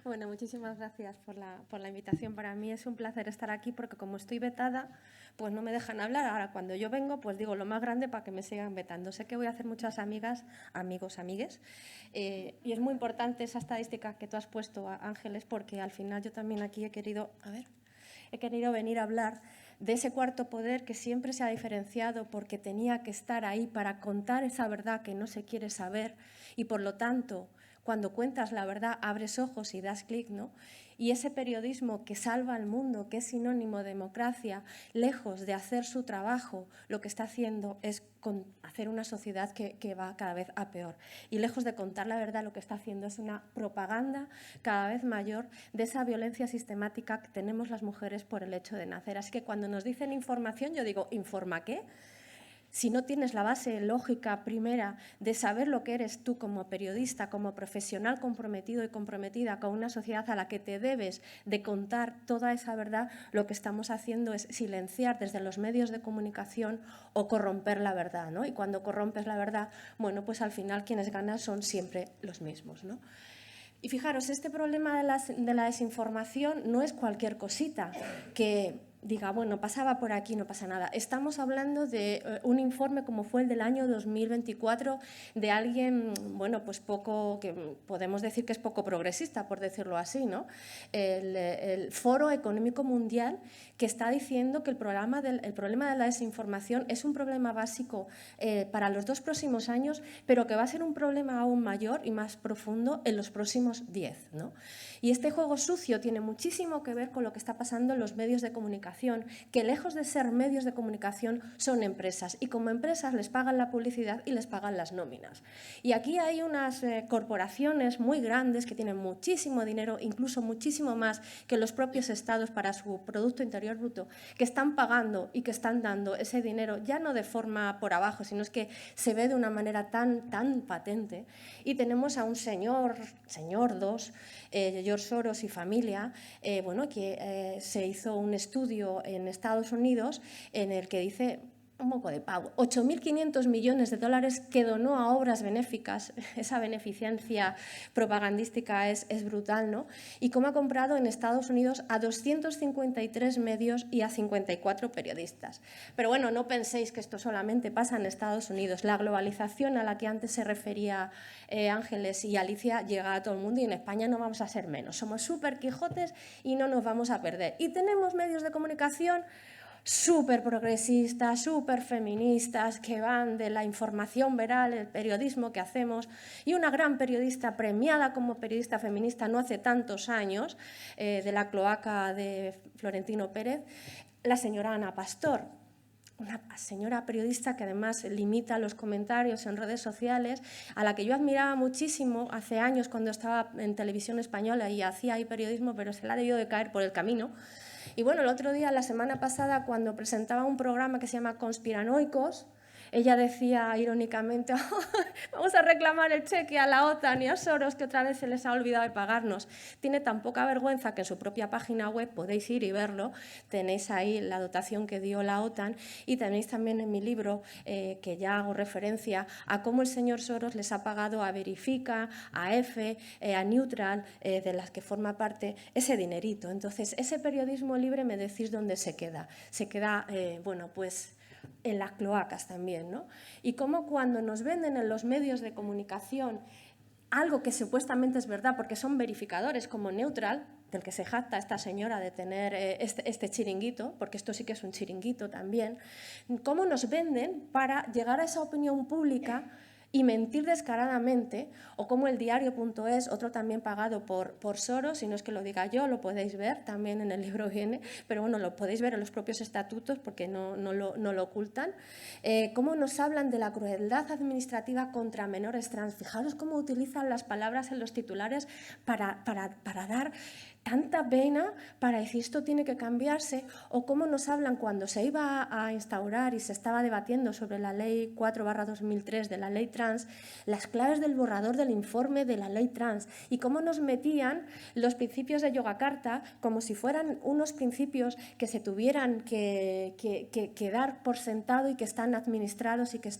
Bueno, muchísimas gracias por la invitación. Para mí es un placer estar aquí porque como estoy vetada, pues no me dejan hablar. Ahora, cuando yo vengo, pues digo lo más grande para que me sigan vetando. Sé que voy a hacer muchas amigas, amigos, amigues. Y es muy importante esa estadística que tú has puesto, Ángeles, porque al final yo también aquí he querido venir a hablar de ese cuarto poder que siempre se ha diferenciado porque tenía que estar ahí para contar esa verdad que no se quiere saber y, por lo tanto, cuando cuentas la verdad, abres ojos y das clic, ¿no? Y ese periodismo que salva al mundo, que es sinónimo de democracia, lejos de hacer su trabajo, lo que está haciendo es hacer una sociedad que va cada vez a peor. Y lejos de contar la verdad, lo que está haciendo es una propaganda cada vez mayor de esa violencia sistemática que tenemos las mujeres por el hecho de nacer. Así que cuando nos dicen información, yo digo, ¿informa qué? Si no tienes la base lógica primera de saber lo que eres tú como periodista, como profesional comprometido y comprometida con una sociedad a la que te debes de contar toda esa verdad, lo que estamos haciendo es silenciar desde los medios de comunicación o corromper la verdad, ¿no? Y cuando corrompes la verdad, bueno, pues al final quienes ganan son siempre los mismos, ¿no? Y fijaros, este problema de la desinformación no es cualquier cosita que diga, bueno, pasaba por aquí, no pasa nada. Estamos hablando de un informe como fue el del año 2024 de alguien, bueno, pues poco, que podemos decir que es poco progresista, por decirlo así, ¿no? El Foro Económico Mundial, que está diciendo que el problema de la desinformación es un problema básico para los 2 próximos años, pero que va a ser un problema aún mayor y más profundo en los próximos 10, ¿no? Y este juego sucio tiene muchísimo que ver con lo que está pasando en los medios de comunicación, que lejos de ser medios de comunicación son empresas, y como empresas les pagan la publicidad y les pagan las nóminas. Y aquí hay unas corporaciones muy grandes que tienen muchísimo dinero, incluso muchísimo más que los propios estados para su Producto Interior Bruto, que están pagando y que están dando ese dinero ya no de forma por abajo, sino es que se ve de una manera tan patente. Y tenemos a un señor dos, George Soros y familia, bueno, que se hizo un estudio en Estados Unidos en el que dice un poco de pavo, 8.500 millones de dólares que donó a obras benéficas. Esa beneficencia propagandística es brutal, ¿no? Y cómo ha comprado en Estados Unidos a 253 medios y a 54 periodistas. Pero bueno, no penséis que esto solamente pasa en Estados Unidos. La globalización a la que antes se refería Ángeles y Alicia llega a todo el mundo, y en España no vamos a ser menos. Somos súper quijotes y no nos vamos a perder. Y tenemos medios de comunicación súper progresistas, súper feministas, que van de la información veraz, el periodismo que hacemos, y una gran periodista premiada como periodista feminista no hace tantos años, de la cloaca de Florentino Pérez, la señora Ana Pastor, una señora periodista que además limita los comentarios en redes sociales, a la que yo admiraba muchísimo hace años cuando estaba en Televisión Española y hacía ahí periodismo, pero se la ha debido de caer por el camino. Y bueno, el otro día, la semana pasada, cuando presentaba un programa que se llama Conspiranoicos, ella decía irónicamente, oh, vamos a reclamar el cheque a la OTAN y a Soros, que otra vez se les ha olvidado de pagarnos. Tiene tan poca vergüenza que en su propia página web, podéis ir y verlo, tenéis ahí la dotación que dio la OTAN, y tenéis también en mi libro, que ya hago referencia, a cómo el señor Soros les ha pagado a Verifica, a EFE, a Neutral, de las que forma parte, ese dinerito. Entonces, ese periodismo libre, me decís dónde se queda. Se queda, bueno, pues en las cloacas también, ¿no? Y cómo cuando nos venden en los medios de comunicación algo que supuestamente es verdad, porque son verificadores como Neutral, del que se jacta esta señora de tener este chiringuito, porque esto sí que es un chiringuito también, cómo nos venden para llegar a esa opinión pública y mentir descaradamente, o como el diario.es, otro también pagado por Soros, si no es que lo diga yo, lo podéis ver, también en el libro viene, pero bueno, lo podéis ver en los propios estatutos porque no lo ocultan, cómo nos hablan de la crueldad administrativa contra menores trans. Fijaros cómo utilizan las palabras en los titulares para dar tanta pena para decir esto tiene que cambiarse, o cómo nos hablan cuando se iba a instaurar y se estaba debatiendo sobre la ley 4/2003 de la ley trans, las claves del borrador del informe de la ley trans, y cómo nos metían los principios de Yogyakarta como si fueran unos principios que se tuvieran que dar por sentado y que están administrados y que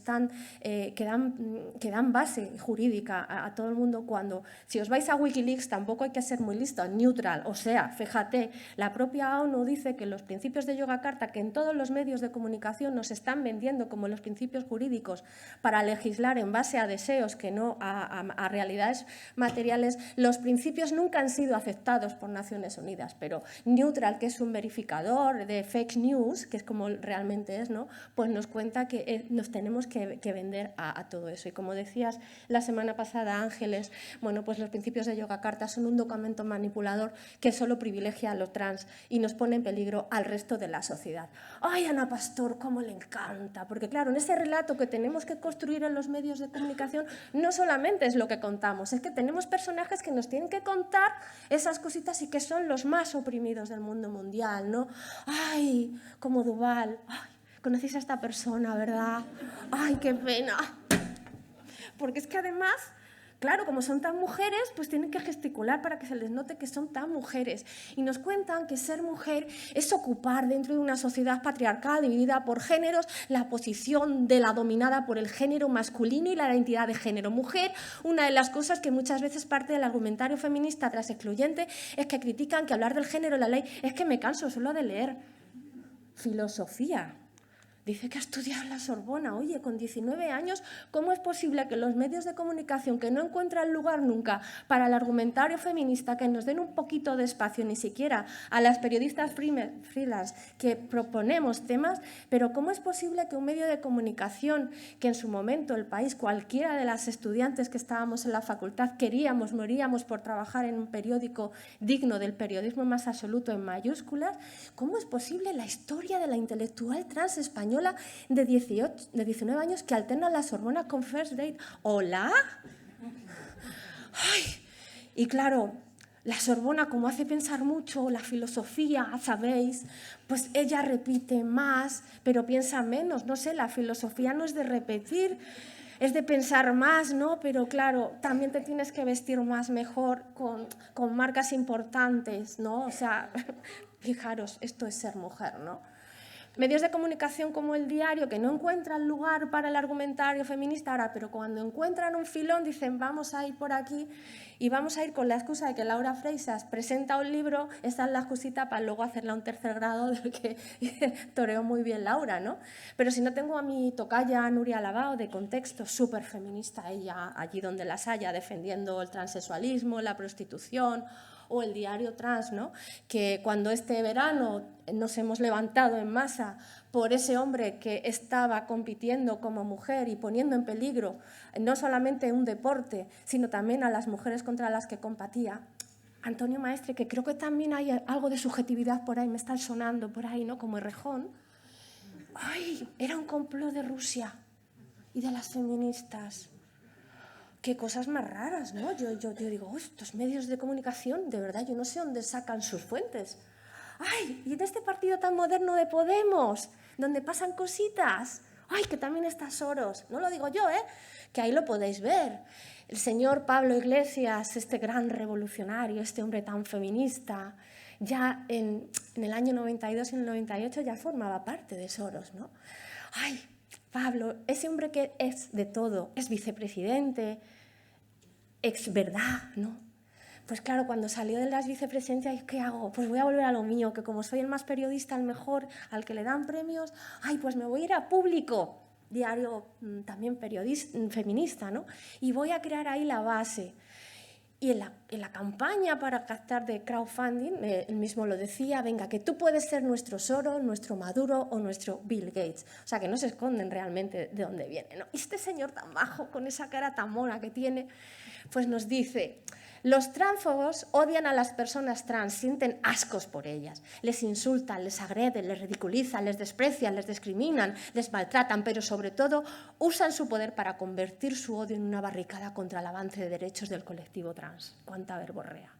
dan base jurídica a todo el mundo, cuando si os vais a Wikileaks tampoco hay que ser muy listo, neutral. O sea, fíjate, la propia ONU dice que los principios de Yogyakarta, que en todos los medios de comunicación nos están vendiendo como los principios jurídicos para legislar en base a deseos que no a realidades materiales, los principios nunca han sido aceptados por Naciones Unidas, pero neutral, que es un verificador de fake news, que es como realmente es, ¿no? Pues nos cuenta que nos tenemos que vender a todo eso. Y como decías la semana pasada, Ángeles, bueno, pues los principios de Yogyakarta son un documento manipulador que solo privilegia a los trans y nos pone en peligro al resto de la sociedad. ¡Ay, Ana Pastor, cómo le encanta! Porque claro, en ese relato que tenemos que construir en los medios de comunicación no solamente es lo que contamos, es que tenemos personajes que nos tienen que contar esas cositas y que son los más oprimidos del mundo mundial, ¿no? ¡Ay, como Duval! ¡Ay, conocéis a esta persona, verdad! ¡Ay, qué pena! Porque es que además, claro, como son tan mujeres, pues tienen que gesticular para que se les note que son tan mujeres. Y nos cuentan que ser mujer es ocupar dentro de una sociedad patriarcal dividida por géneros la posición de la dominada por el género masculino y la identidad de género mujer. Una de las cosas que muchas veces parte del argumentario feminista tras excluyente es que critican que hablar del género en la ley es que me canso solo de leer filosofía. Dice que ha estudiado en la Sorbona. Oye, con 19 años, ¿cómo es posible que los medios de comunicación, que no encuentran lugar nunca para el argumentario feminista, que nos den un poquito de espacio, ni siquiera a las periodistas freelance que proponemos temas, pero cómo es posible que un medio de comunicación, que en su momento el país, cualquiera de las estudiantes que estábamos en la facultad, moríamos por trabajar en un periódico digno del periodismo más absoluto en mayúsculas, cómo es posible la historia de la intelectual trans española de 19 años que alterna la Sorbona con First Date? ¿Hola? Ay, y claro, la Sorbona, como hace pensar mucho, la filosofía, sabéis, pues ella repite más, pero piensa menos. No sé, la filosofía no es de repetir, es de pensar más, ¿no? Pero claro, también te tienes que vestir más mejor con marcas importantes, ¿no? O sea, fijaros, esto es ser mujer, ¿no? Medios de comunicación como El Diario, que no encuentran lugar para el argumentario feminista ahora, pero cuando encuentran un filón dicen vamos a ir por aquí y vamos a ir con la excusa de que Laura Freixas presenta un libro, esa es la excusita para luego hacerla un tercer grado del que toreó muy bien Laura, ¿no? Pero si no tengo a mi tocaya Nuria Lavao, de Contexto, súper feminista ella, allí donde las haya, defendiendo el transexualismo, la prostitución, o El Diario Trans, ¿no? Que cuando este verano nos hemos levantado en masa por ese hombre que estaba compitiendo como mujer y poniendo en peligro no solamente un deporte, sino también a las mujeres contra las que combatía, Antonio Maestre, que creo que también hay algo de subjetividad por ahí, me está sonando por ahí, ¿no? Como Errejón. ¡Ay! Era un complot de Rusia y de las feministas. Qué cosas más raras, ¿no? Yo digo, estos medios de comunicación, de verdad, yo no sé dónde sacan sus fuentes. ¡Ay! Y en este partido tan moderno de Podemos, donde pasan cositas. ¡Ay! Que también está Soros. No lo digo yo, ¿eh? Que ahí lo podéis ver. El señor Pablo Iglesias, este gran revolucionario, este hombre tan feminista, ya en el año 92 y en el 98 ya formaba parte de Soros, ¿no? ¡Ay! Pablo, ese hombre que es de todo, es vicepresidente, ex verdad, ¿no? Pues claro, cuando salió de las vicepresidencias, ¿qué hago? Pues voy a volver a lo mío, que como soy el más periodista, el mejor, al que le dan premios, ¡ay, pues me voy a ir a Público! Diario también feminista, ¿no? Y voy a crear ahí la base. Y en la campaña para captar de crowdfunding, él mismo lo decía, venga, que tú puedes ser nuestro Soros, nuestro Maduro o nuestro Bill Gates. O sea, que no se esconden realmente de dónde viene, ¿no? Y este señor tan bajo, con esa cara tan mona que tiene, pues nos dice, los transfobos odian a las personas trans, sienten ascos por ellas, les insultan, les agreden, les ridiculizan, les desprecian, les discriminan, les maltratan, pero sobre todo usan su poder para convertir su odio en una barricada contra el avance de derechos del colectivo trans. ¡Cuánta verborrea!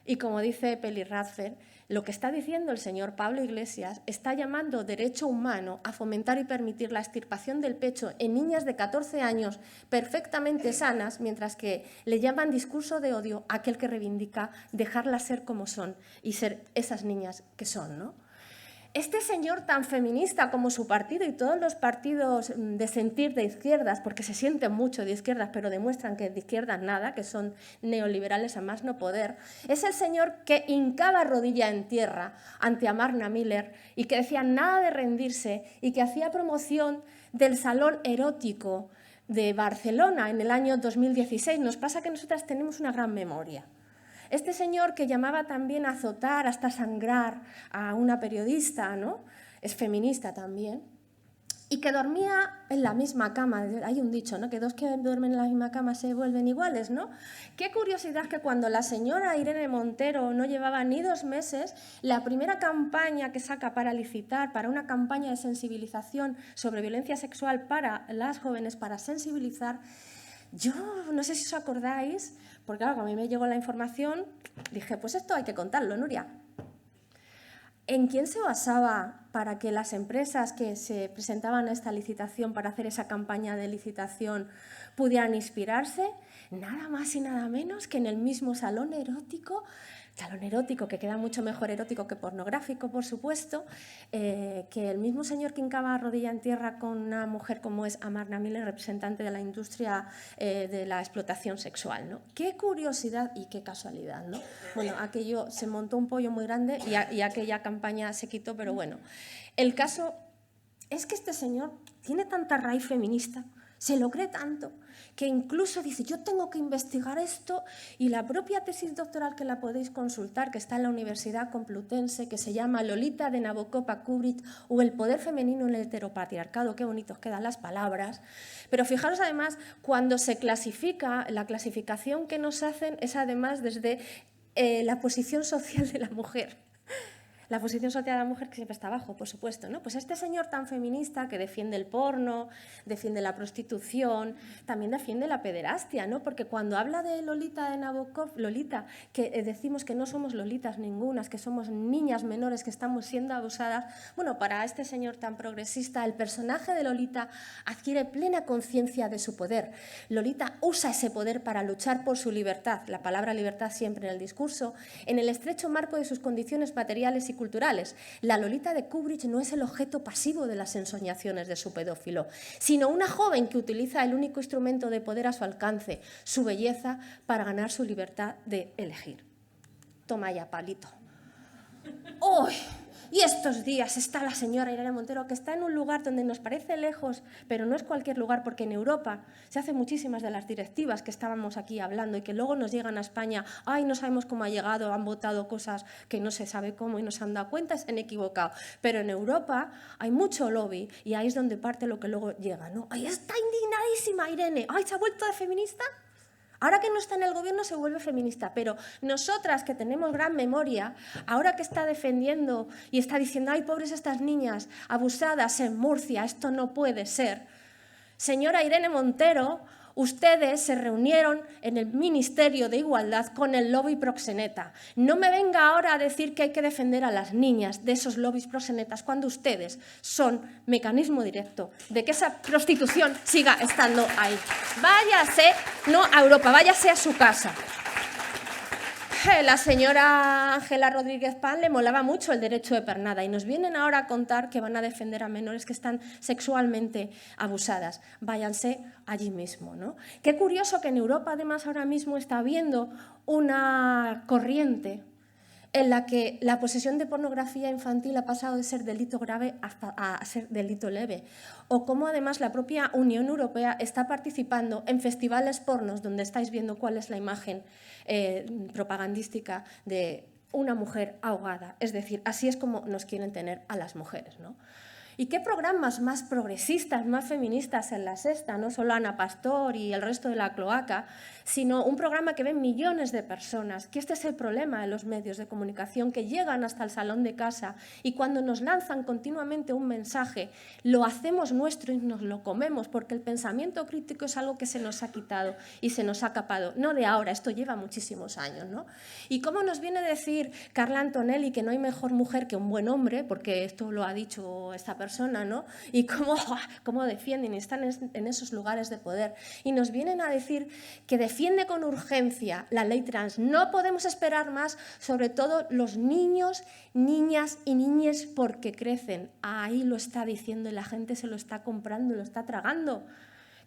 Y como dice Peli Radfer, lo que está diciendo el señor Pablo Iglesias está llamando derecho humano a fomentar y permitir la extirpación del pecho en niñas de 14 años perfectamente sanas, mientras que le llaman discurso de odio a aquel que reivindica dejarlas ser como son y ser esas niñas que son, ¿no? Este señor tan feminista como su partido y todos los partidos de sentir de izquierdas, porque se sienten mucho de izquierdas, pero demuestran que de izquierdas nada, que son neoliberales a más no poder, es el señor que hincaba rodilla en tierra ante Amarna Miller y que decía nada de rendirse y que hacía promoción del salón erótico de Barcelona en el año 2016. Nos pasa que nosotras tenemos una gran memoria. Este señor que llamaba también a azotar hasta sangrar a una periodista, ¿no? Es feminista también, y que dormía en la misma cama. Hay un dicho, ¿no? Que dos que duermen en la misma cama se vuelven iguales, ¿no? Qué curiosidad que cuando la señora Irene Montero no llevaba ni 2 meses, la primera campaña que saca para licitar, para una campaña de sensibilización sobre violencia sexual para las jóvenes, para sensibilizar, yo no sé si os acordáis, porque claro, a mí me llegó la información, dije, pues esto hay que contarlo, Nuria. ¿En quién se basaba para que las empresas que se presentaban a esta licitación, para hacer esa campaña de licitación, pudieran inspirarse? Nada más y nada menos que en el mismo salón erótico que queda mucho mejor erótico que pornográfico, por supuesto, que el mismo señor que hincaba rodilla en tierra con una mujer como es Amarna Miller, representante de la industria de la explotación sexual, ¿no? Qué curiosidad y qué casualidad, ¿no? Bueno, aquello se montó un pollo muy grande y aquella campaña se quitó, pero bueno. El caso es que este señor tiene tanta raíz feminista, se lo cree tanto, que incluso dice, yo tengo que investigar esto, y la propia tesis doctoral que la podéis consultar, que está en la Universidad Complutense, que se llama Lolita de Nabokov a Kubrick o el poder femenino en el heteropatriarcado, qué bonitos quedan las palabras, pero fijaros además, cuando se clasifica, la clasificación que nos hacen es además desde la posición social de la mujer. La posición social de la mujer que siempre está abajo, por supuesto, ¿no? Pues este señor tan feminista que defiende el porno, defiende la prostitución, también defiende la pederastia, ¿no? Porque cuando habla de Lolita de Nabokov, Lolita, que decimos que no somos lolitas ningunas, que somos niñas menores que estamos siendo abusadas, bueno, para este señor tan progresista, el personaje de Lolita adquiere plena conciencia de su poder. Lolita usa ese poder para luchar por su libertad, la palabra libertad siempre en el discurso, en el estrecho marco de sus condiciones materiales y culturales. La Lolita de Kubrick no es el objeto pasivo de las ensoñaciones de su pedófilo, sino una joven que utiliza el único instrumento de poder a su alcance, su belleza, para ganar su libertad de elegir. Toma ya, palito. ¡Uy! Y estos días está la señora Irene Montero, que está en un lugar donde nos parece lejos, pero no es cualquier lugar, porque en Europa se hacen muchísimas de las directivas que estábamos aquí hablando y que luego nos llegan a España. ¡Ay, no sabemos cómo ha llegado! Han votado cosas que no se sabe cómo y no se han dado cuenta, se han equivocado. Pero en Europa hay mucho lobby y ahí es donde parte lo que luego llega, ¿no? ¡Ay, está indignadísima Irene! ¡Ay, se ha vuelto de feminista! Ahora que no está en el gobierno se vuelve feminista, pero nosotras que tenemos gran memoria, ahora que está defendiendo y está diciendo, ay, pobres estas niñas abusadas en Murcia, esto no puede ser. Señora Irene Montero, ustedes se reunieron en el Ministerio de Igualdad con el lobby proxeneta. No me venga ahora a decir que hay que defender a las niñas de esos lobbies proxenetas cuando ustedes son mecanismo directo de que esa prostitución siga estando ahí. Váyase, no a Europa, váyase a su casa. La señora Ángela Rodríguez Pan le molaba mucho el derecho de pernada y nos vienen ahora a contar que van a defender a menores que están sexualmente abusadas. Váyanse allí mismo, ¿no? Qué curioso que en Europa además ahora mismo está habiendo una corriente en la que la posesión de pornografía infantil ha pasado de ser delito grave a ser delito leve. O cómo además la propia Unión Europea está participando en festivales pornos donde estáis viendo cuál es la imagen propagandística de una mujer ahogada. Es decir, así es como nos quieren tener a las mujeres, ¿no? ¿Y qué programas más progresistas, más feministas en La Sexta? No solo Ana Pastor y el resto de la cloaca, sino un programa que ven millones de personas, que este es el problema de los medios de comunicación, que llegan hasta el salón de casa y cuando nos lanzan continuamente un mensaje, lo hacemos nuestro y nos lo comemos, porque el pensamiento crítico es algo que se nos ha quitado y se nos ha capado. No de ahora, esto lleva muchísimos años, ¿no? Y cómo nos viene a decir Carla Antonelli que no hay mejor mujer que un buen hombre, porque esto lo ha dicho esta persona, ¿no? Y cómo defienden y están en esos lugares de poder. Y nos vienen a decir que defiende con urgencia la ley trans. No podemos esperar más, sobre todo los niños, niñas y niñes, porque crecen. Ahí lo está diciendo y la gente se lo está comprando, lo está tragando.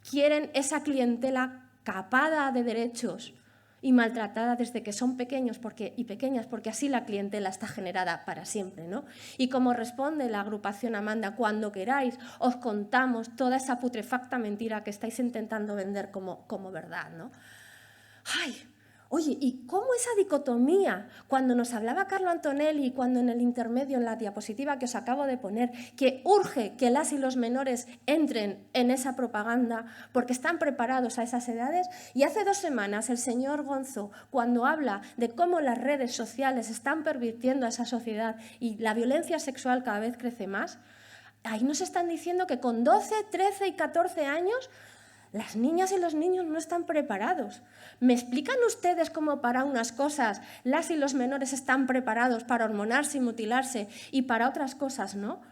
Quieren esa clientela capada de derechos y maltratada desde que son pequeños y pequeñas, porque así la clientela está generada para siempre, ¿no? Y como responde la agrupación Amanda, cuando queráis os contamos toda esa putrefacta mentira que estáis intentando vender como verdad, ¿no? ¡Ay! Oye, ¿y cómo esa dicotomía? Cuando nos hablaba Carlo Antonelli, cuando en el intermedio, en la diapositiva que os acabo de poner, que urge que las y los menores entren en esa propaganda porque están preparados a esas edades, y hace 2 semanas el señor Gonzo, cuando habla de cómo las redes sociales están pervirtiendo a esa sociedad y la violencia sexual cada vez crece más, ahí nos están diciendo que con 12, 13 y 14 años las niñas y los niños no están preparados. ¿Me explican ustedes cómo para unas cosas las y los menores están preparados para hormonarse y mutilarse y para otras cosas no?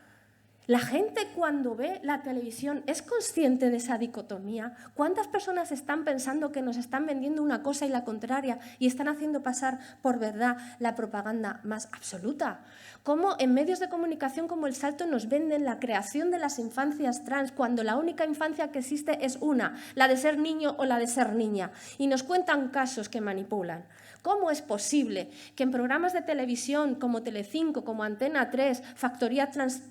La gente cuando ve la televisión es consciente de esa dicotomía. ¿Cuántas personas están pensando que nos están vendiendo una cosa y la contraria y están haciendo pasar por verdad la propaganda más absoluta? ¿Cómo en medios de comunicación como El Salto nos venden la creación de las infancias trans cuando la única infancia que existe es una, la de ser niño o la de ser niña? Y nos cuentan casos que manipulan. ¿Cómo es posible que en programas de televisión como Telecinco, como Antena 3, Factoría Trans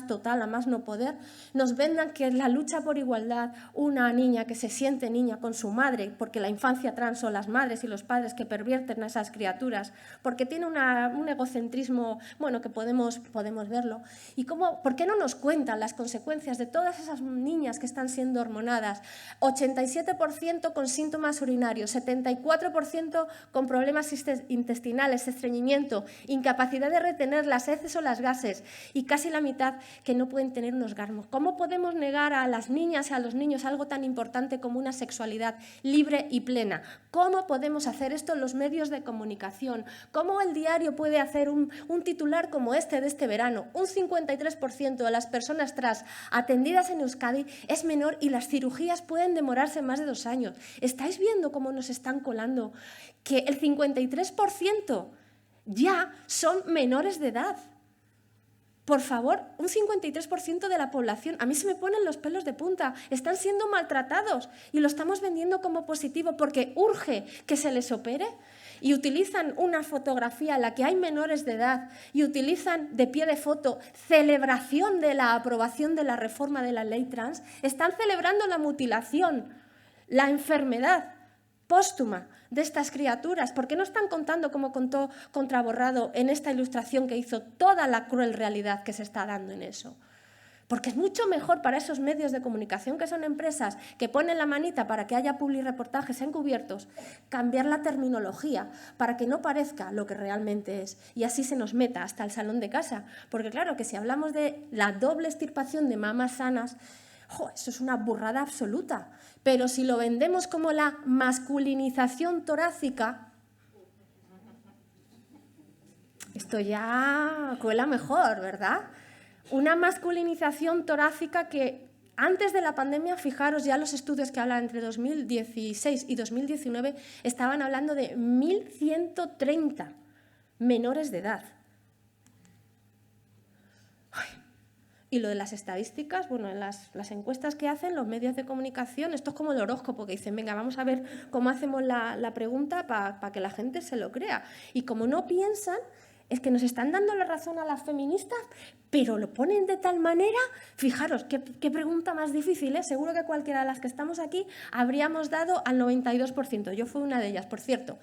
Total, a más no poder, nos vendan que es la lucha por igualdad una niña que se siente niña con su madre, porque la infancia trans son las madres y los padres que pervierten a esas criaturas, porque tiene un egocentrismo, bueno, que podemos verlo? ¿Y por qué no nos cuentan las consecuencias de todas esas niñas que están siendo hormonadas? 87% con síntomas urinarios, 74% con problemas intestinales, estreñimiento, incapacidad de retener las heces o las gases y casi la mitad que no pueden tener un orgasmo. ¿Cómo podemos negar a las niñas y a los niños algo tan importante como una sexualidad libre y plena? ¿Cómo podemos hacer esto en los medios de comunicación? ¿Cómo el diario puede hacer un titular como este de este verano? Un 53% de las personas trans atendidas en Euskadi es menor y las cirugías pueden demorarse más de 2 años. ¿Estáis viendo cómo nos están colando? Que el 53% ya son menores de edad. Por favor, un 53% de la población, a mí se me ponen los pelos de punta, están siendo maltratados y lo estamos vendiendo como positivo porque urge que se les opere y utilizan una fotografía en la que hay menores de edad y utilizan de pie de foto celebración de la aprobación de la reforma de la ley trans, están celebrando la mutilación, la enfermedad póstuma de estas criaturas. ¿Por qué no están contando, como contó Contraborrado en esta ilustración que hizo, toda la cruel realidad que se está dando en eso? Porque es mucho mejor para esos medios de comunicación que son empresas que ponen la manita para que haya publireportajes encubiertos, cambiar la terminología para que no parezca lo que realmente es y así se nos meta hasta el salón de casa. Porque claro que si hablamos de la doble extirpación de mamas sanas, eso es una burrada absoluta. Pero si lo vendemos como la masculinización torácica, esto ya cuela mejor, ¿verdad? Una masculinización torácica que antes de la pandemia, fijaros, ya los estudios que hablan entre 2016 y 2019 estaban hablando de 1.130 menores de edad. Y lo de las estadísticas, bueno, en las encuestas que hacen los medios de comunicación, esto es como el horóscopo, que dicen, venga, vamos a ver cómo hacemos la pregunta para que la gente se lo crea. Y como no piensan, es que nos están dando la razón a las feministas, pero lo ponen de tal manera, fijaros, qué pregunta más difícil, ¿eh? Seguro que cualquiera de las que estamos aquí habríamos dado al 92%. Yo fui una de ellas, por cierto.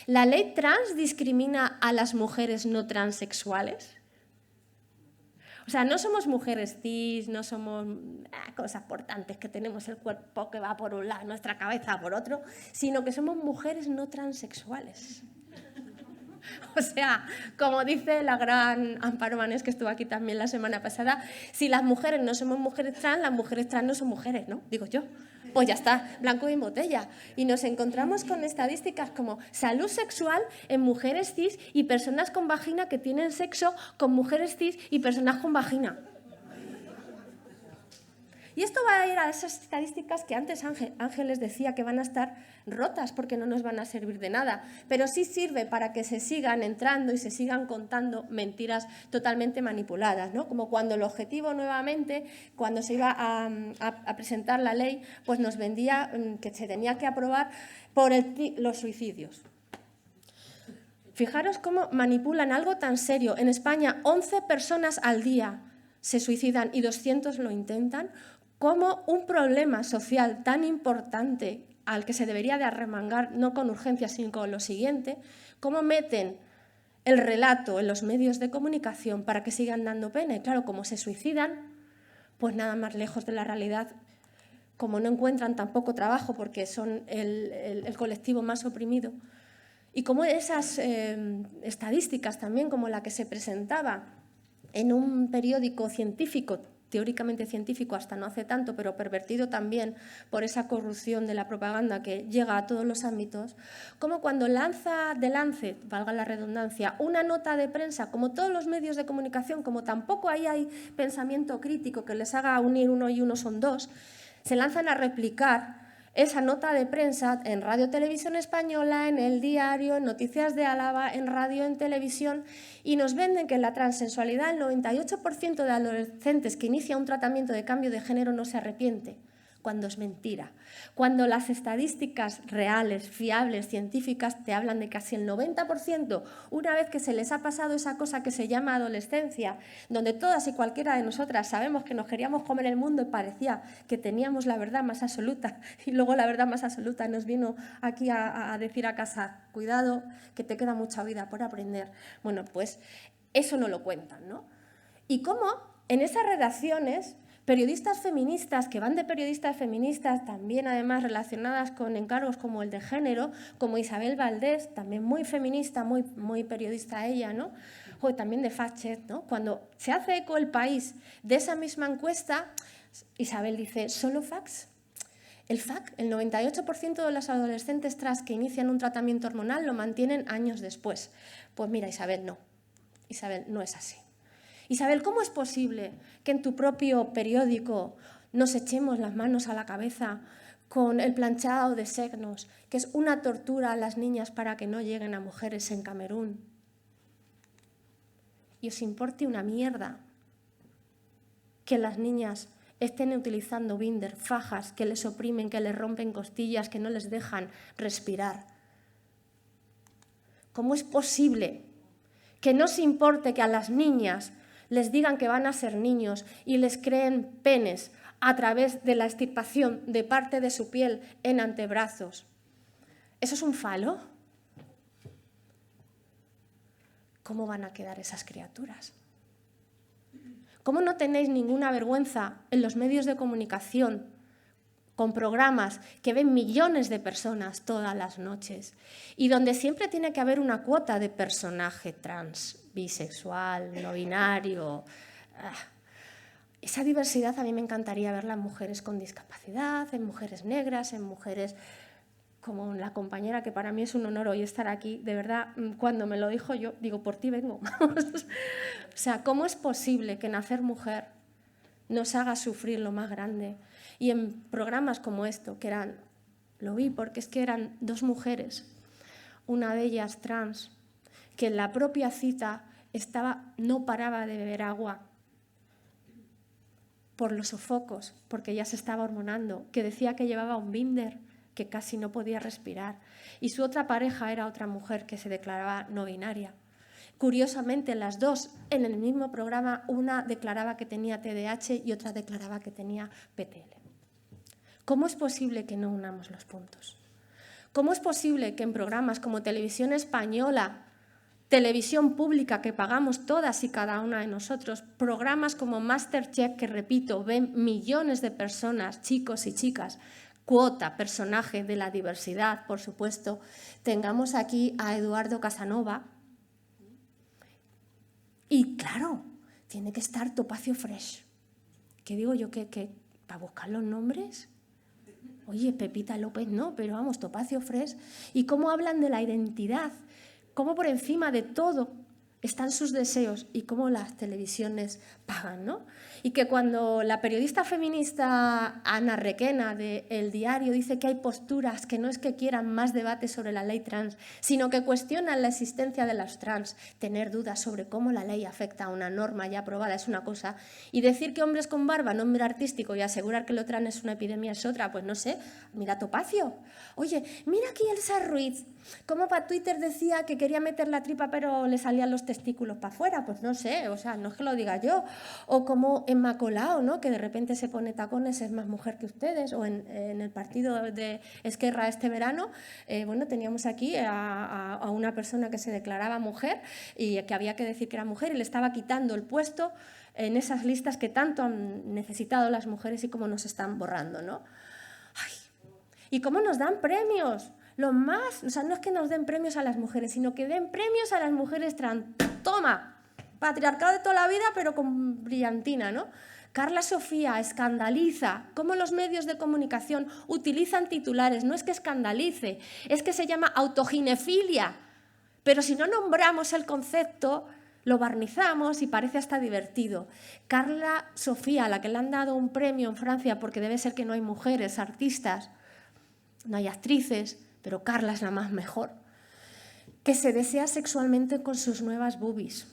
¿La ley trans discrimina a las mujeres no transexuales? O sea, no somos mujeres cis, no somos cosas portantes, que tenemos el cuerpo que va por un lado, nuestra cabeza por otro, sino que somos mujeres no transexuales. O sea, como dice la gran Amparo Manés, que estuvo aquí también la semana pasada, si las mujeres no somos mujeres trans no son mujeres, ¿no? Digo yo. Pues ya está, blanco y en botella. Y nos encontramos con estadísticas como salud sexual en mujeres cis y personas con vagina que tienen sexo con mujeres cis y personas con vagina. Y esto va a ir a esas estadísticas que antes Ángeles decía que van a estar rotas porque no nos van a servir de nada, pero sí sirve para que se sigan entrando y se sigan contando mentiras totalmente manipuladas, ¿no? Como cuando el objetivo nuevamente, cuando se iba a presentar la ley, pues nos vendía que se tenía que aprobar por los suicidios. Fijaros cómo manipulan algo tan serio. En España 11 personas al día se suicidan y 200 lo intentan. Cómo un problema social tan importante al que se debería de arremangar, no con urgencia, sino con lo siguiente, cómo meten el relato en los medios de comunicación para que sigan dando pena. Y claro, como se suicidan, pues nada más lejos de la realidad, como no encuentran tampoco trabajo porque son el colectivo más oprimido. Y como esas estadísticas también, como la que se presentaba en un periódico científico, teóricamente científico hasta no hace tanto, pero pervertido también por esa corrupción de la propaganda que llega a todos los ámbitos, como cuando lanza The Lancet, valga la redundancia, una nota de prensa, como todos los medios de comunicación, como tampoco ahí hay pensamiento crítico que les haga unir uno y uno son dos, se lanzan a replicar esa nota de prensa en Radio Televisión Española, en El Diario, en Noticias de Álava, en radio, en televisión, y nos venden que en la transexualidad el 98% de adolescentes que inicia un tratamiento de cambio de género no se arrepiente, cuando es mentira. Cuando las estadísticas reales, fiables, científicas, te hablan de casi el 90%, una vez que se les ha pasado esa cosa que se llama adolescencia, donde todas y cualquiera de nosotras sabemos que nos queríamos comer el mundo y parecía que teníamos la verdad más absoluta, y luego la verdad más absoluta nos vino aquí a decir a casa, cuidado, que te queda mucha vida por aprender. Bueno, pues eso no lo cuentan, ¿no? Y cómo en esas redacciones periodistas feministas, que van de periodistas feministas, también además relacionadas con encargos como el de género, como Isabel Valdés, también muy feminista, muy periodista ella, ¿no? O también de fact-check, ¿no? Cuando se hace eco El País de esa misma encuesta, Isabel dice, ¿solo facts? El FAC, el 98% de los adolescentes trans que inician un tratamiento hormonal lo mantienen años después. Pues mira, Isabel, no. Isabel, no es así. Isabel, ¿cómo es posible que en tu propio periódico nos echemos las manos a la cabeza con el planchado de signos, que es una tortura a las niñas para que no lleguen a mujeres en Camerún? Y os importe una mierda que las niñas estén utilizando binder, fajas que les oprimen, que les rompen costillas, que no les dejan respirar. ¿Cómo es posible que no se importe que a las niñas les digan que van a ser niños y les creen penes a través de la extirpación de parte de su piel en antebrazos? ¿Eso es un falo? ¿Cómo van a quedar esas criaturas? ¿Cómo no tenéis ninguna vergüenza en los medios de comunicación con programas que ven millones de personas todas las noches y donde siempre tiene que haber una cuota de personaje trans, bisexual, no binario? Esa diversidad a mí me encantaría verla en mujeres con discapacidad, en mujeres negras, en mujeres como la compañera, que para mí es un honor hoy estar aquí. De verdad, cuando me lo dijo yo, digo, por ti vengo. O sea, ¿cómo es posible que nacer mujer nos haga sufrir lo más grande? Y en programas como esto, que eran, lo vi porque es que eran dos mujeres, una de ellas trans, que en la propia cita no paraba de beber agua por los sofocos, porque ya se estaba hormonando, que decía que llevaba un binder, que casi no podía respirar. Y su otra pareja era otra mujer que se declaraba no binaria. Curiosamente, las dos en el mismo programa, una declaraba que tenía TDAH y otra declaraba que tenía PTL. ¿Cómo es posible que no unamos los puntos? ¿Cómo es posible que en programas como Televisión Española televisión pública que pagamos todas y cada una de nosotros, programas como MasterChef, que repito, ven millones de personas, chicos y chicas, cuota, personaje de la diversidad, por supuesto. Tengamos aquí a Eduardo Casanova. Y claro, tiene que estar Topacio Fresh. ¿Qué digo yo? ¿Que para buscar los nombres? Oye, Pepita López no, pero vamos, Topacio Fresh. ¿Y cómo hablan de la identidad? Cómo por encima de todo están sus deseos y cómo las televisiones pagan, ¿no? Y que cuando la periodista feminista Ana Requena de El Diario dice que hay posturas que no es que quieran más debate sobre la ley trans, sino que cuestionan la existencia de las trans, tener dudas sobre cómo la ley afecta a una norma ya aprobada es una cosa, y decir que hombres con barba, nombre artístico, y asegurar que lo trans es una epidemia es otra, pues no sé, mira Topacio. Oye, mira aquí Elsa Ruiz, como para Twitter decía que quería meter la tripa pero le salían los testículos para afuera, pues no sé, o sea, no es que lo diga yo. O como Emma Colau, ¿no? Que de repente se pone tacones, es más mujer que ustedes, o en el partido de Esquerra este verano, bueno, teníamos aquí a una persona que se declaraba mujer y que había que decir que era mujer y le estaba quitando el puesto en esas listas que tanto han necesitado las mujeres y cómo nos están borrando, ¿no? Ay, y cómo nos dan premios. Lo más, o sea, no es que nos den premios a las mujeres, sino que den premios a las mujeres trans. ¡Toma! Patriarcado de toda la vida, pero con brillantina, ¿no? Carla Sofía escandaliza cómo los medios de comunicación utilizan titulares. No es que escandalice, es que se llama autoginefilia. Pero si no nombramos el concepto, lo barnizamos y parece hasta divertido. Carla Sofía, a la que le han dado un premio en Francia porque debe ser que no hay mujeres artistas, no hay actrices, pero Carla es la más mejor, que se desea sexualmente con sus nuevas boobies.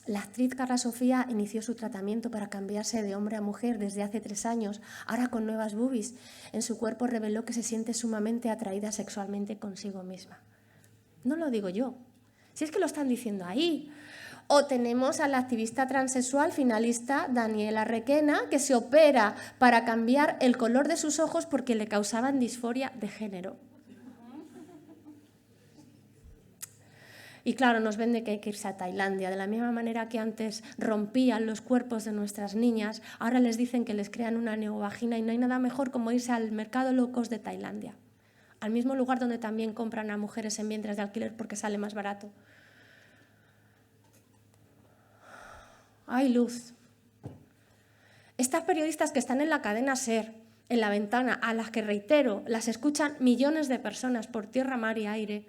La actriz Carla Sofía inició su tratamiento para cambiarse de hombre a mujer desde hace 3 años, ahora con nuevas boobies. En su cuerpo reveló que se siente sumamente atraída sexualmente consigo misma. No lo digo yo, si es que lo están diciendo ahí. O tenemos a la activista transexual finalista Daniela Requena, que se opera para cambiar el color de sus ojos porque le causaban disforia de género. Y claro, nos vende que hay que irse a Tailandia. De la misma manera que antes rompían los cuerpos de nuestras niñas, ahora les dicen que les crean una neovagina y no hay nada mejor como irse al mercado low cost de Tailandia. Al mismo lugar donde también compran a mujeres en vientres de alquiler porque sale más barato. ¡Ay, luz! Estas periodistas que están en la cadena SER, en La Ventana, a las que, reitero, las escuchan millones de personas por tierra, mar y aire,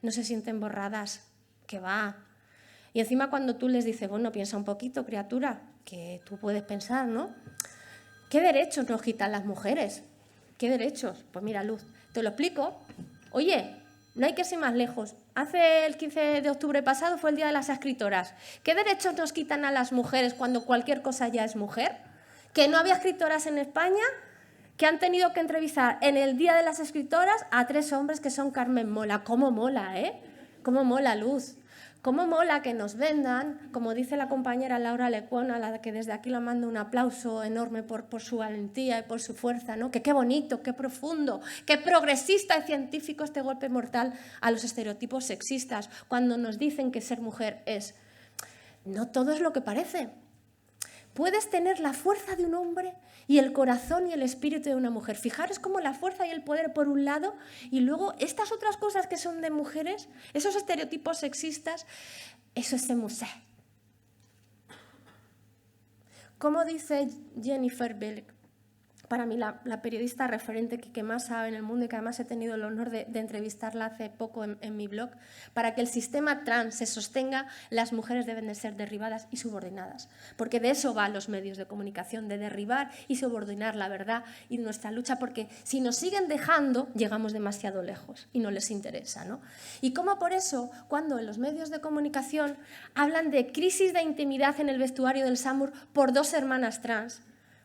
no se sienten borradas. Que va. Y encima cuando tú les dices, bueno, piensa un poquito, criatura, que tú puedes pensar, ¿no? ¿Qué derechos nos quitan las mujeres? ¿Qué derechos? Pues mira, Luz, te lo explico. Oye, no hay que ir más lejos. Hace el 15 de octubre pasado fue el Día de las Escritoras. ¿Qué derechos nos quitan a las mujeres cuando cualquier cosa ya es mujer? ¿Que no había escritoras en España? Que han tenido que entrevistar en el Día de las Escritoras a 3 hombres que son Carmen Mola. ¿Cómo mola, eh? ¿Cómo mola, Luz? ¿Cómo mola que nos vendan? Como dice la compañera Laura Lecuona, a la que desde aquí le mando un aplauso enorme por su valentía y por su fuerza, ¿no? Que qué bonito, qué profundo, qué progresista y científico este golpe mortal a los estereotipos sexistas cuando nos dicen que ser mujer es. No todo es lo que parece. Puedes tener la fuerza de un hombre y el corazón y el espíritu de una mujer. Fijaros cómo la fuerza y el poder por un lado y luego estas otras cosas que son de mujeres, esos estereotipos sexistas, eso es de museo. Como dice Jennifer Belk, para mí la periodista referente que más sabe en el mundo y que además he tenido el honor de entrevistarla hace poco en mi blog, para que el sistema trans se sostenga, las mujeres deben de ser derribadas y subordinadas, porque de eso van los medios de comunicación, de derribar y subordinar la verdad y nuestra lucha, porque si nos siguen dejando, llegamos demasiado lejos y no les interesa, ¿no? Y como por eso, cuando en los medios de comunicación hablan de crisis de intimidad en el vestuario del SAMUR por 2 hermanas trans,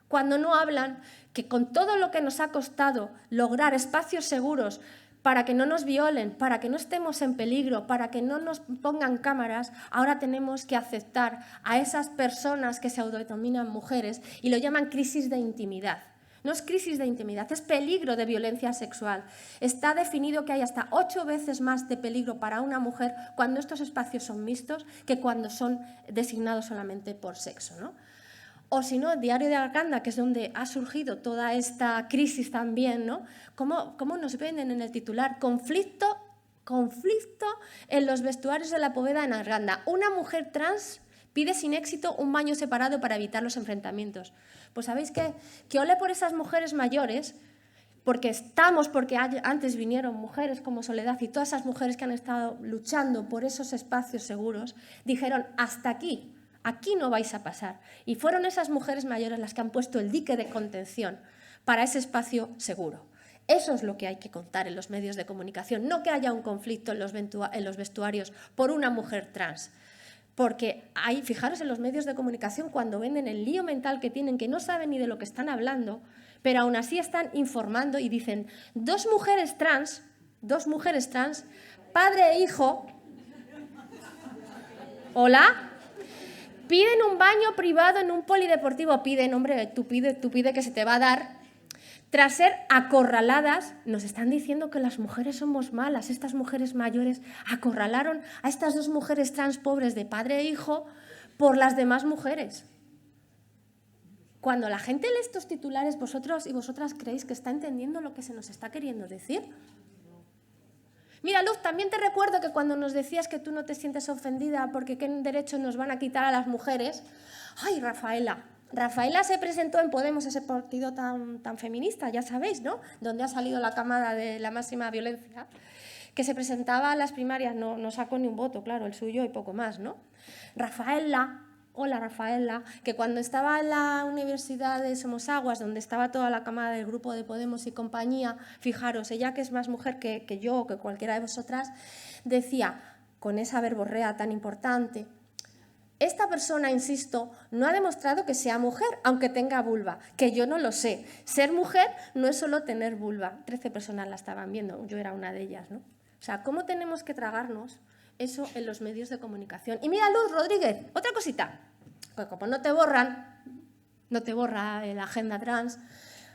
cuando no hablan que con todo lo que nos ha costado lograr espacios seguros para que no nos violen, para que no estemos en peligro, para que no nos pongan cámaras, ahora tenemos que aceptar a esas personas que se autodenominan mujeres y lo llaman crisis de intimidad. No es crisis de intimidad, es peligro de violencia sexual. Está definido que hay hasta 8 veces más de peligro para una mujer cuando estos espacios son mixtos que cuando son designados solamente por sexo, ¿no? O si no, el Diario de Arganda, que es donde ha surgido toda esta crisis también, ¿no? ¿Cómo nos venden en el titular? Conflicto en los vestuarios de la Poveda en Arganda. Una mujer trans pide sin éxito un baño separado para evitar los enfrentamientos. Pues ¿sabéis qué? Que ole por esas mujeres mayores, porque antes vinieron mujeres como Soledad y todas esas mujeres que han estado luchando por esos espacios seguros, dijeron hasta aquí. Aquí no vais a pasar. Y fueron esas mujeres mayores las que han puesto el dique de contención para ese espacio seguro. Eso es lo que hay que contar en los medios de comunicación, no que haya un conflicto en los vestuarios por una mujer trans. Porque fijaros en los medios de comunicación cuando venden el lío mental que tienen, que no saben ni de lo que están hablando, pero aún así están informando y dicen dos mujeres trans, padre e hijo, hola, piden un baño privado en un polideportivo, piden, hombre, tú pide que se te va a dar. Tras ser acorraladas, nos están diciendo que las mujeres somos malas. Estas mujeres mayores acorralaron a estas dos mujeres trans pobres de padre e hijo por las demás mujeres. Cuando la gente lee estos titulares, vosotros y vosotras creéis que está entendiendo lo que se nos está queriendo decir. Mira, Luz, también te recuerdo que cuando nos decías que tú no te sientes ofendida porque qué derechos nos van a quitar a las mujeres. ¡Ay, Rafaela! Rafaela se presentó en Podemos, ese partido tan feminista, ya sabéis, ¿no? Donde ha salido la cámara de la máxima violencia, que se presentaba a las primarias, no sacó ni un voto, claro, el suyo y poco más, ¿no? Rafaela, hola Rafaela, que cuando estaba en la Universidad de Somosaguas, donde estaba toda la cámara del grupo de Podemos y compañía, fijaros, ella que es más mujer que yo o que cualquiera de vosotras, decía, con esa verborrea tan importante, esta persona, insisto, no ha demostrado que sea mujer, aunque tenga vulva, que yo no lo sé. Ser mujer no es solo tener vulva. 13 personas la estaban viendo, yo era una de ellas, ¿no? O sea, ¿cómo tenemos que tragarnos eso en los medios de comunicación? Y mira, Luz Rodríguez, otra cosita, pues como no te borra la agenda trans,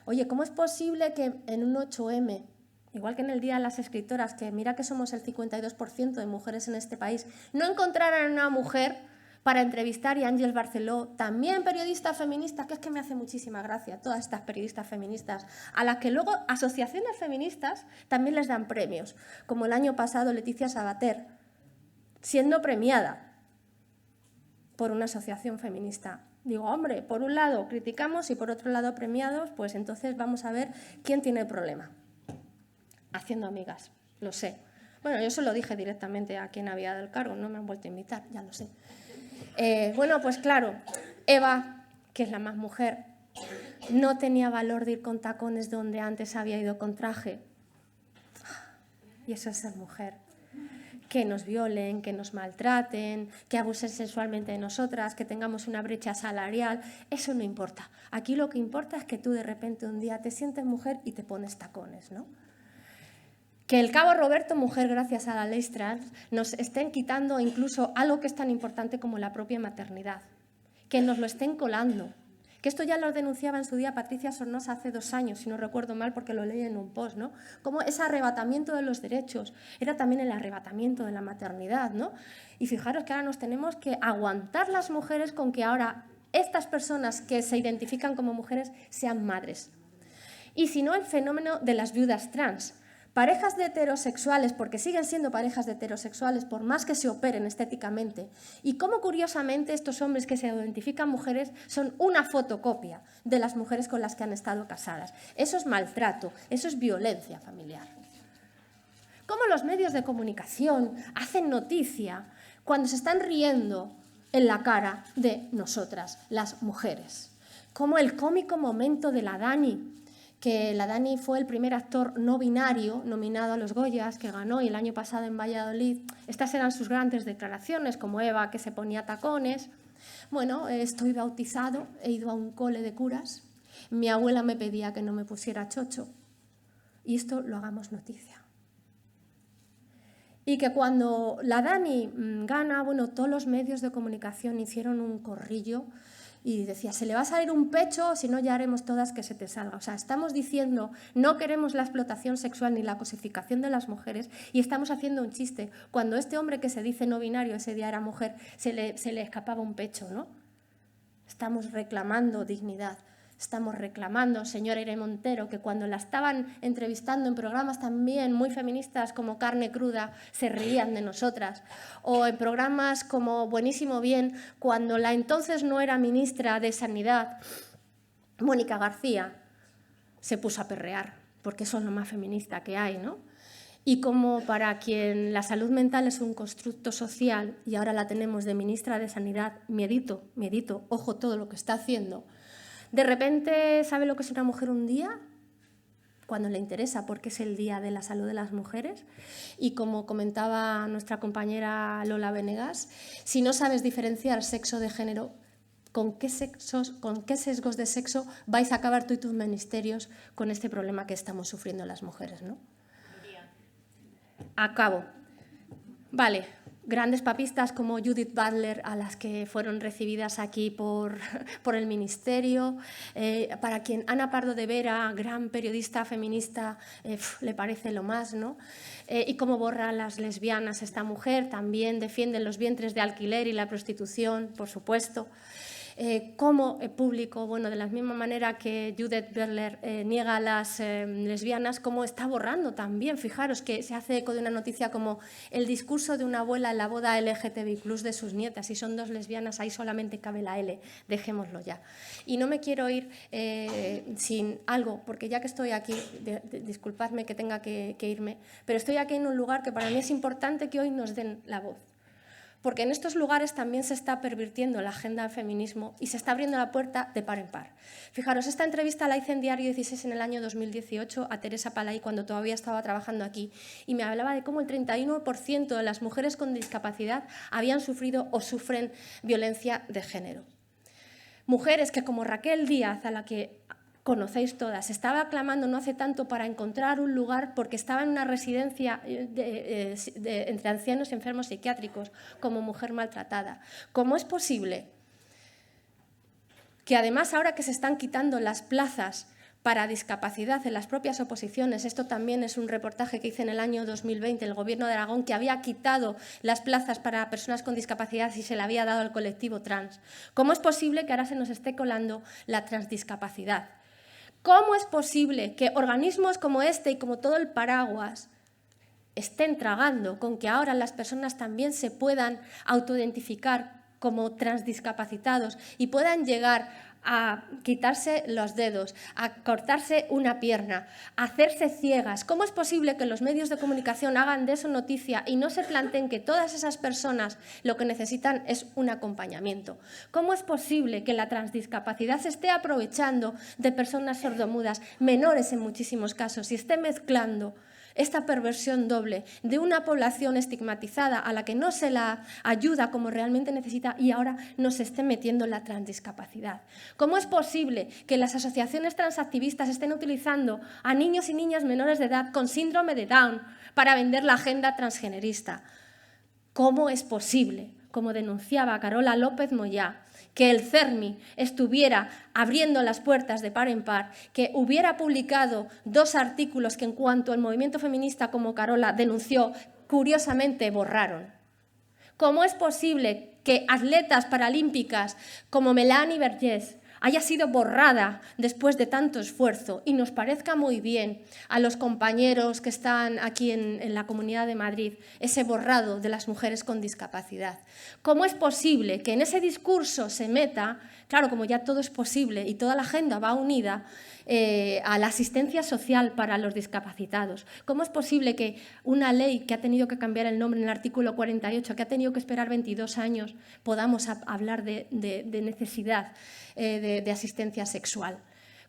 oye, ¿cómo es posible que en un 8M, igual que en el Día de las Escritoras, que mira que somos el 52% de mujeres en este país, no encontraran una mujer para entrevistar a Ángels Barceló, también periodista feminista, que es que me hace muchísima gracia, todas estas periodistas feministas, a las que luego asociaciones feministas también les dan premios, como el año pasado Leticia Sabater, siendo premiada por una asociación feminista. Digo, hombre, por un lado criticamos y por otro lado premiados, pues entonces vamos a ver quién tiene el problema. Haciendo amigas, lo sé. Bueno, yo se lo dije directamente a quien había dado el cargo, no me han vuelto a invitar, ya lo sé. Bueno, pues claro, Eva, que es la más mujer, no tenía valor de ir con tacones donde antes había ido con traje. Y eso es ser mujer. Que nos violen, que nos maltraten, que abusen sexualmente de nosotras, que tengamos una brecha salarial, eso no importa. Aquí lo que importa es que tú de repente un día te sientes mujer y te pones tacones, ¿no? Que el cabo Roberto, mujer gracias a la ley trans, nos estén quitando incluso algo que es tan importante como la propia maternidad. Que nos lo estén colando. Que esto ya lo denunciaba en su día Patricia Sornosa hace 2 años, si no recuerdo mal porque lo leí en un post, ¿no? Como ese arrebatamiento de los derechos era también el arrebatamiento de la maternidad, ¿no? Y fijaros que ahora nos tenemos que aguantar las mujeres con que ahora estas personas que se identifican como mujeres sean madres. Y si no, el fenómeno de las viudas trans. Parejas de heterosexuales, porque siguen siendo parejas de heterosexuales por más que se operen estéticamente, y cómo curiosamente estos hombres que se identifican mujeres son una fotocopia de las mujeres con las que han estado casadas. Eso es maltrato, eso es violencia familiar. Cómo los medios de comunicación hacen noticia cuando se están riendo en la cara de nosotras, las mujeres. Como el cómico momento de la Dani, que la Dani fue el primer actor no binario nominado a los Goyas, que ganó, y el año pasado en Valladolid. Estas eran sus grandes declaraciones, como Eva, que se ponía tacones. Bueno, estoy bautizado, he ido a un cole de curas, mi abuela me pedía que no me pusiera chocho, y esto lo hagamos noticia. Y que cuando la Dani gana, bueno, todos los medios de comunicación hicieron un corrillo Y decía, se le va a salir un pecho, si no ya haremos todas que se te salga. O sea, estamos diciendo, no queremos la explotación sexual ni la cosificación de las mujeres y estamos haciendo un chiste. Cuando este hombre que se dice no binario ese día era mujer, se le escapaba un pecho, ¿no? Estamos reclamando dignidad. Estamos reclamando, señora Irene Montero, que cuando la estaban entrevistando en programas también muy feministas como Carne Cruda, se reían de nosotras. O en programas como Buenísimo Bien, cuando la entonces no era ministra de Sanidad, Mónica García, se puso a perrear, porque eso es lo más feminista que hay, ¿no? Y como para quien la salud mental es un constructo social y ahora la tenemos de ministra de Sanidad, miedito, ojo todo lo que está haciendo. De repente, ¿sabe lo que es una mujer un día? Cuando le interesa, porque es el Día de la Salud de las Mujeres. Y como comentaba nuestra compañera Lola Venegas, si no sabes diferenciar sexo de género, ¿con qué sesgos de sexo vais a acabar tú y tus ministerios con este problema que estamos sufriendo las mujeres, ¿no? Acabo. Vale. Grandes papistas como Judith Butler, a las que fueron recibidas aquí por el Ministerio, para quien Ana Pardo de Vera, gran periodista feminista, le parece lo más, ¿no? Y cómo borra a las lesbianas esta mujer, también defiende los vientres de alquiler y la prostitución, por supuesto. Como público, bueno, de la misma manera que Judith Butler niega a las lesbianas, como está borrando también. Fijaros que se hace eco de una noticia como el discurso de una abuela en la boda LGTBI+ de sus nietas. Si son 2 lesbianas, ahí solamente cabe la L, dejémoslo ya. Y no me quiero ir sin algo, porque ya que estoy aquí, disculpadme que tenga que irme, pero estoy aquí en un lugar que para mí es importante que hoy nos den la voz. Porque en estos lugares también se está pervirtiendo la agenda del feminismo y se está abriendo la puerta de par en par. Fijaros, esta entrevista la hice en Diario 16 en el año 2018 a Teresa Palay cuando todavía estaba trabajando aquí y me hablaba de cómo el 31% de las mujeres con discapacidad habían sufrido o sufren violencia de género. Mujeres que, como Raquel Díaz, a la que conocéis todas, estaba clamando no hace tanto para encontrar un lugar porque estaba en una residencia entre ancianos y enfermos psiquiátricos como mujer maltratada. ¿Cómo es posible que además ahora que se están quitando las plazas para discapacidad en las propias oposiciones, esto también es un reportaje que hice en el año 2020, el Gobierno de Aragón, que había quitado las plazas para personas con discapacidad y se le había dado al colectivo trans? ¿Cómo es posible que ahora se nos esté colando la transdiscapacidad? ¿Cómo es posible que organismos como este y como todo el paraguas estén tragando con que ahora las personas también se puedan autoidentificar como transdiscapacitados y puedan llegar a quitarse los dedos, a cortarse una pierna, a hacerse ciegas? ¿Cómo es posible que los medios de comunicación hagan de eso noticia y no se planteen que todas esas personas lo que necesitan es un acompañamiento? ¿Cómo es posible que la transdiscapacidad se esté aprovechando de personas sordomudas, menores en muchísimos casos, y esté mezclando esta perversión doble de una población estigmatizada a la que no se la ayuda como realmente necesita y ahora nos esté metiendo la transdiscapacidad? ¿Cómo es posible que las asociaciones transactivistas estén utilizando a niños y niñas menores de edad con síndrome de Down para vender la agenda transgenerista? ¿Cómo es posible, como denunciaba Carola López Moyá, que el CERMI estuviera abriendo las puertas de par en par, que hubiera publicado 2 artículos que en cuanto el movimiento feminista como Carola denunció, curiosamente borraron? ¿Cómo es posible que atletas paralímpicas como Melanie Vergés haya sido borrada después de tanto esfuerzo y nos parezca muy bien a los compañeros que están aquí en la Comunidad de Madrid ese borrado de las mujeres con discapacidad? ¿Cómo es posible que en ese discurso se meta, claro, como ya todo es posible y toda la agenda va unida, a la asistencia social para los discapacitados? ¿Cómo es posible que una ley que ha tenido que cambiar el nombre en el artículo 48, que ha tenido que esperar 22 años, podamos hablar de necesidad de asistencia sexual?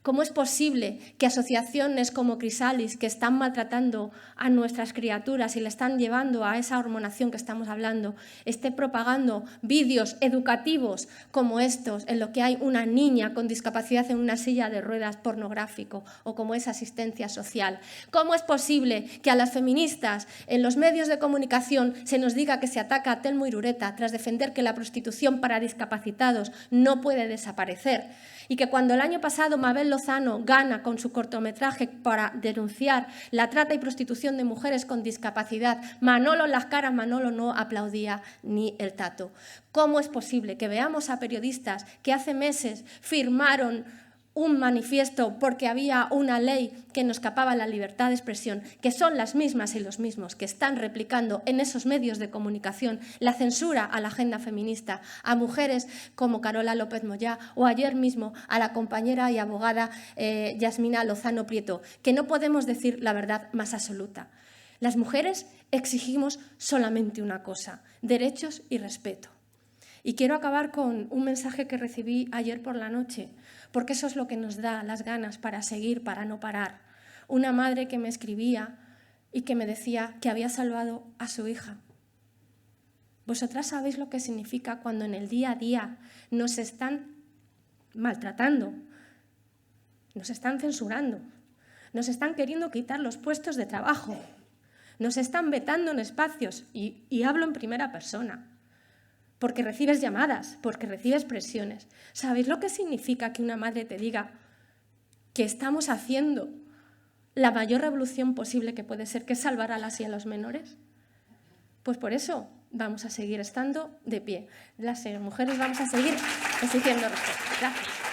¿Cómo es posible que asociaciones como Crisalis, que están maltratando a nuestras criaturas y le están llevando a esa hormonación que estamos hablando, esté propagando vídeos educativos como estos, en lo que hay una niña con discapacidad en una silla de ruedas pornográfico o como es asistencia social? ¿Cómo es posible que a las feministas en los medios de comunicación se nos diga que se ataca a Telmo Irureta tras defender que la prostitución para discapacitados no puede desaparecer? Y que cuando el año pasado Mabel Lozano gana con su cortometraje para denunciar la trata y prostitución de mujeres con discapacidad, Manolo en las caras, Manolo no aplaudía ni el tato. ¿Cómo es posible que veamos a periodistas que hace meses firmaron un manifiesto porque había una ley que nos capaba la libertad de expresión, que son las mismas y los mismos que están replicando en esos medios de comunicación la censura a la agenda feminista, a mujeres como Carola López Moyá o ayer mismo a la compañera y abogada Yasmina Lozano Prieto, que no podemos decir la verdad más absoluta? Las mujeres exigimos solamente una cosa: derechos y respeto. Y quiero acabar con un mensaje que recibí ayer por la noche, porque eso es lo que nos da las ganas para seguir, para no parar. Una madre que me escribía y que me decía que había salvado a su hija. Vosotras sabéis lo que significa cuando en el día a día nos están maltratando, nos están censurando, nos están queriendo quitar los puestos de trabajo, nos están vetando en espacios, y hablo en primera persona, porque recibes llamadas, porque recibes presiones. ¿Sabéis lo que significa que una madre te diga que estamos haciendo la mayor revolución posible que puede ser, que es salvar a las y a los menores? Pues por eso vamos a seguir estando de pie. Las mujeres vamos a seguir exigiendo respeto. Gracias.